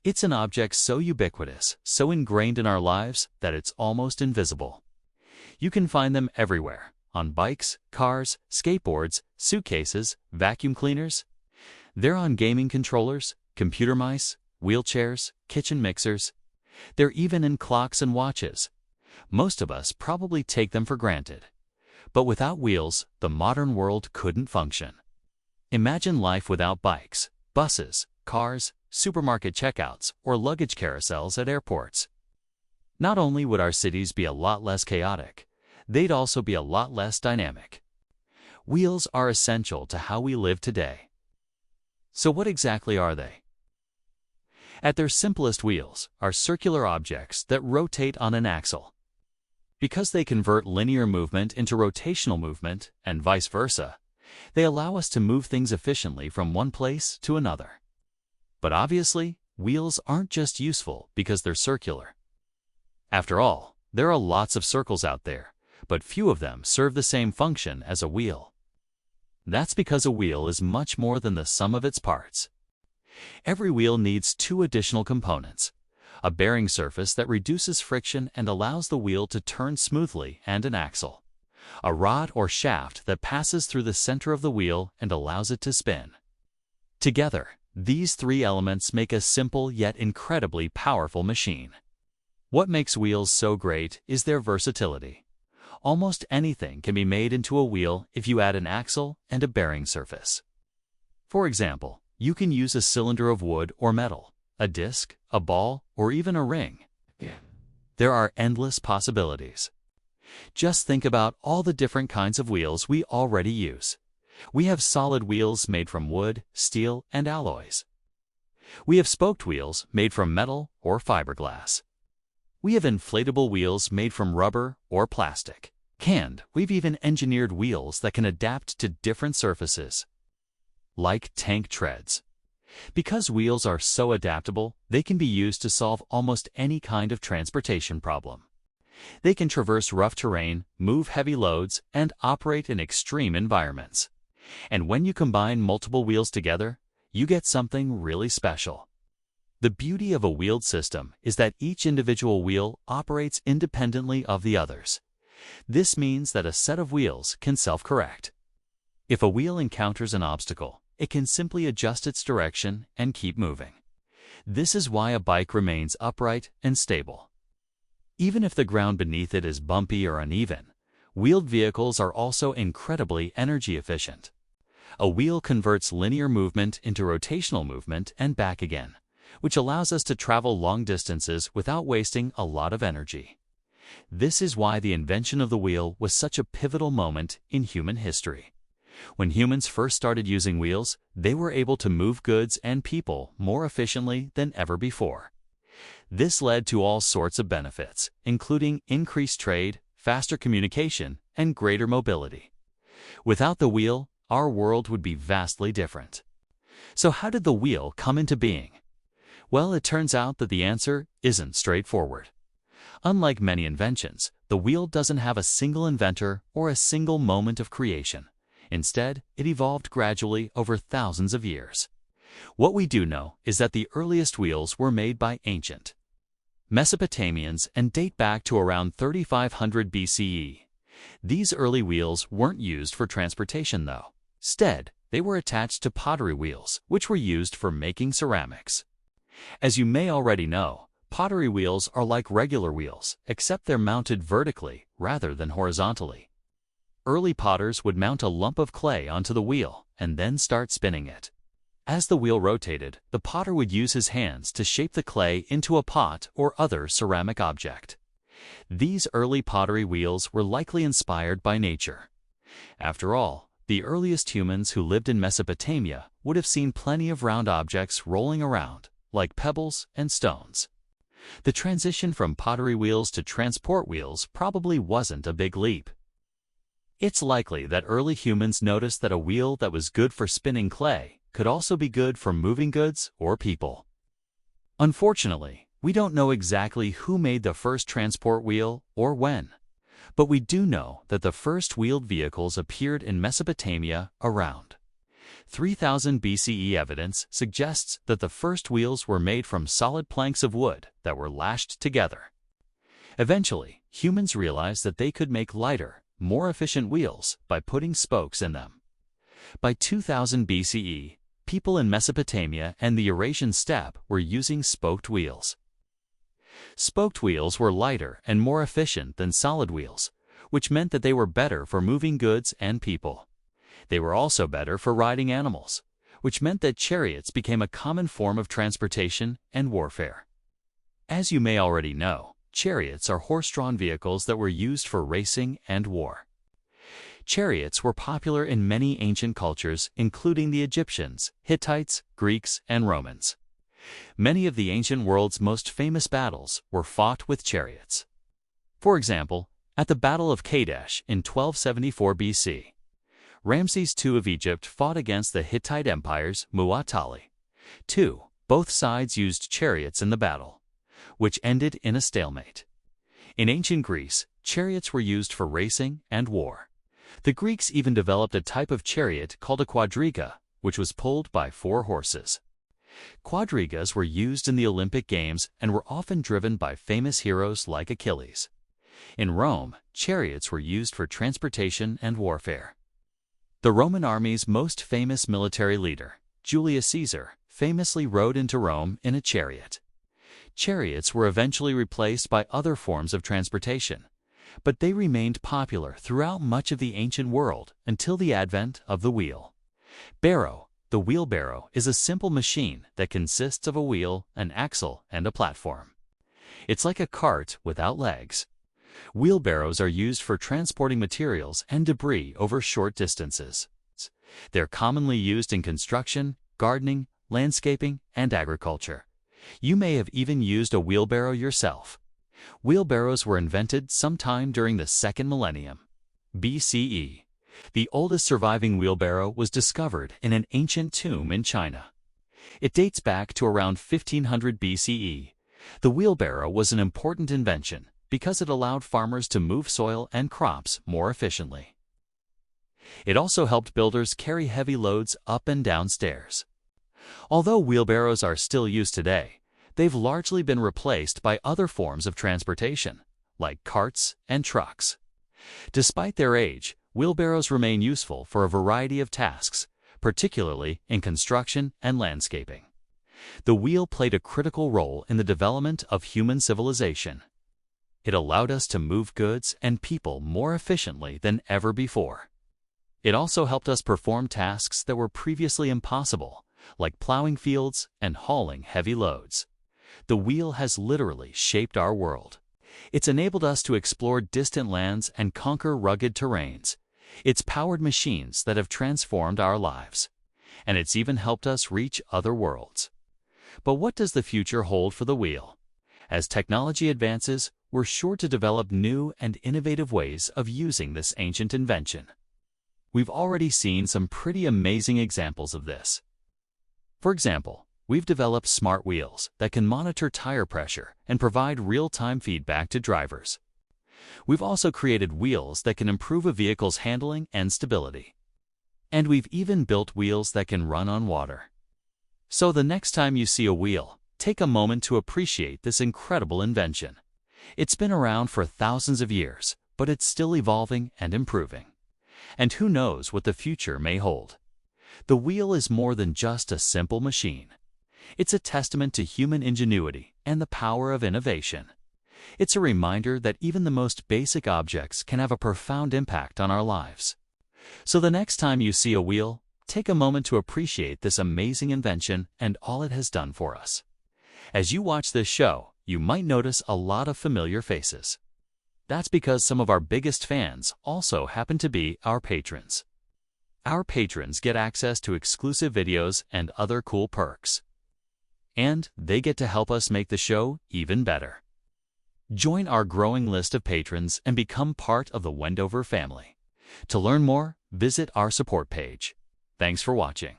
It's an object so ubiquitous, so ingrained in our lives, that it's almost invisible. You can find them everywhere, on bikes, cars, skateboards, suitcases, vacuum cleaners. They're on gaming controllers, computer mice, wheelchairs, kitchen mixers. They're even in clocks and watches. Most of us probably take them for granted. But without wheels, the modern world couldn't function. Imagine life without bikes, buses, cars, supermarket checkouts, or luggage carousels at airports. Not only would our cities be a lot less chaotic, they'd also be a lot less dynamic. Wheels are essential to how we live today. So what exactly are they? At their simplest, wheels are circular objects that rotate on an axle. Because they convert linear movement into rotational movement, and vice versa, they allow us to move things efficiently from one place to another. But obviously, wheels aren't just useful because they're circular. After all, there are lots of circles out there, but few of them serve the same function as a wheel. That's because a wheel is much more than the sum of its parts. Every wheel needs two additional components: a bearing surface that reduces friction and allows the wheel to turn smoothly, and an axle, a rod or shaft that passes through the center of the wheel and allows it to spin. Together, these three elements make a simple yet incredibly powerful machine. What makes wheels so great is their versatility. Almost anything can be made into a wheel if you add an axle and a bearing surface. For example, you can use a cylinder of wood or metal, a disc, a ball, or even a ring. There are endless possibilities. Just think about all the different kinds of wheels we already use. We have solid wheels made from wood, steel, and alloys. We have spoked wheels made from metal or fiberglass. We have inflatable wheels made from rubber or plastic. And we've even engineered wheels that can adapt to different surfaces, like tank treads. Because wheels are so adaptable, they can be used to solve almost any kind of transportation problem. They can traverse rough terrain, move heavy loads, and operate in extreme environments. And when you combine multiple wheels together, you get something really special. The beauty of a wheeled system is that each individual wheel operates independently of the others. This means that a set of wheels can self-correct. If a wheel encounters an obstacle, it can simply adjust its direction and keep moving. This is why a bike remains upright and stable. Even if the ground beneath it is bumpy or uneven, wheeled vehicles are also incredibly energy efficient. A wheel converts linear movement into rotational movement and back again, which allows us to travel long distances without wasting a lot of energy. This is why the invention of the wheel was such a pivotal moment in human history. When humans first started using wheels, they were able to move goods and people more efficiently than ever before. This led to all sorts of benefits, including increased trade, faster communication, and greater mobility. Without the wheel, our world would be vastly different. So how did the wheel come into being? Well, it turns out that the answer isn't straightforward. Unlike many inventions, the wheel doesn't have a single inventor or a single moment of creation. Instead, it evolved gradually over thousands of years. What we do know is that the earliest wheels were made by ancient Mesopotamians and date back to around 3500 BCE. These early wheels weren't used for transportation, though. Instead, they were attached to pottery wheels, which were used for making ceramics. As you may already know, pottery wheels are like regular wheels, except they're mounted vertically rather than horizontally. Early potters would mount a lump of clay onto the wheel and then start spinning it. As the wheel rotated, the potter would use his hands to shape the clay into a pot or other ceramic object. These early pottery wheels were likely inspired by nature. After all, the earliest humans who lived in Mesopotamia would have seen plenty of round objects rolling around, like pebbles and stones. The transition from pottery wheels to transport wheels probably wasn't a big leap. It's likely that early humans noticed that a wheel that was good for spinning clay could also be good for moving goods or people. Unfortunately, we don't know exactly who made the first transport wheel or when, but we do know that the first wheeled vehicles appeared in Mesopotamia around 3000 BCE evidence suggests that the first wheels were made from solid planks of wood that were lashed together. Eventually, humans realized that they could make lighter, more efficient wheels by putting spokes in them. By 2000 BCE, people in Mesopotamia and the Eurasian steppe were using spoked wheels. Spoked wheels were lighter and more efficient than solid wheels, which meant that they were better for moving goods and people. They were also better for riding animals, which meant that chariots became a common form of transportation and warfare. As you may already know, chariots are horse-drawn vehicles that were used for racing and war. Chariots were popular in many ancient cultures, including the Egyptians, Hittites, Greeks, and Romans. Many of the ancient world's most famous battles were fought with chariots. For example, at the Battle of Kadesh in 1274 BC, Ramses II of Egypt fought against the Hittite Empire's Mu'attali. Both sides used chariots in the battle, which ended in a stalemate. In ancient Greece, chariots were used for racing and war. The Greeks even developed a type of chariot called a quadriga, which was pulled by 4 horses. Quadrigas were used in the Olympic Games and were often driven by famous heroes like Achilles. In Rome, chariots were used for transportation and warfare. The Roman army's most famous military leader, Julius Caesar, famously rode into Rome in a chariot. Chariots were eventually replaced by other forms of transportation, but they remained popular throughout much of the ancient world until the advent of the wheel. The wheelbarrow is a simple machine that consists of a wheel, an axle, and a platform. It's like a cart without legs. Wheelbarrows are used for transporting materials and debris over short distances. They're commonly used in construction, gardening, landscaping, and agriculture. You may have even used a wheelbarrow yourself. Wheelbarrows were invented sometime during the 2nd millennium BCE. The oldest surviving wheelbarrow was discovered in an ancient tomb in China. It dates back to around 1500 BCE. The wheelbarrow was an important invention because it allowed farmers to move soil and crops more efficiently. It also helped builders carry heavy loads up and down stairs. Although wheelbarrows are still used today, they've largely been replaced by other forms of transportation, like carts and trucks. Despite their age, wheelbarrows remain useful for a variety of tasks, particularly in construction and landscaping. The wheel played a critical role in the development of human civilization. It allowed us to move goods and people more efficiently than ever before. It also helped us perform tasks that were previously impossible, like plowing fields and hauling heavy loads. The wheel has literally shaped our world. It's enabled us to explore distant lands and conquer rugged terrains. It's powered machines that have transformed our lives. And it's even helped us reach other worlds. But what does the future hold for the wheel? As technology advances, we're sure to develop new and innovative ways of using this ancient invention. We've already seen some pretty amazing examples of this. For example, we've developed smart wheels that can monitor tire pressure and provide real-time feedback to drivers. We've also created wheels that can improve a vehicle's handling and stability. And we've even built wheels that can run on water. So the next time you see a wheel, take a moment to appreciate this incredible invention. It's been around for thousands of years, but it's still evolving and improving. And who knows what the future may hold. The wheel is more than just a simple machine. It's a testament to human ingenuity and the power of innovation. It's a reminder that even the most basic objects can have a profound impact on our lives. So the next time you see a wheel, take a moment to appreciate this amazing invention and all it has done for us. As you watch this show, you might notice a lot of familiar faces. That's because some of our biggest fans also happen to be our patrons. Our patrons get access to exclusive videos and other cool perks. And they get to help us make the show even better. Join our growing list of patrons and become part of the Wendover family. To learn more, visit our support page. Thanks for watching.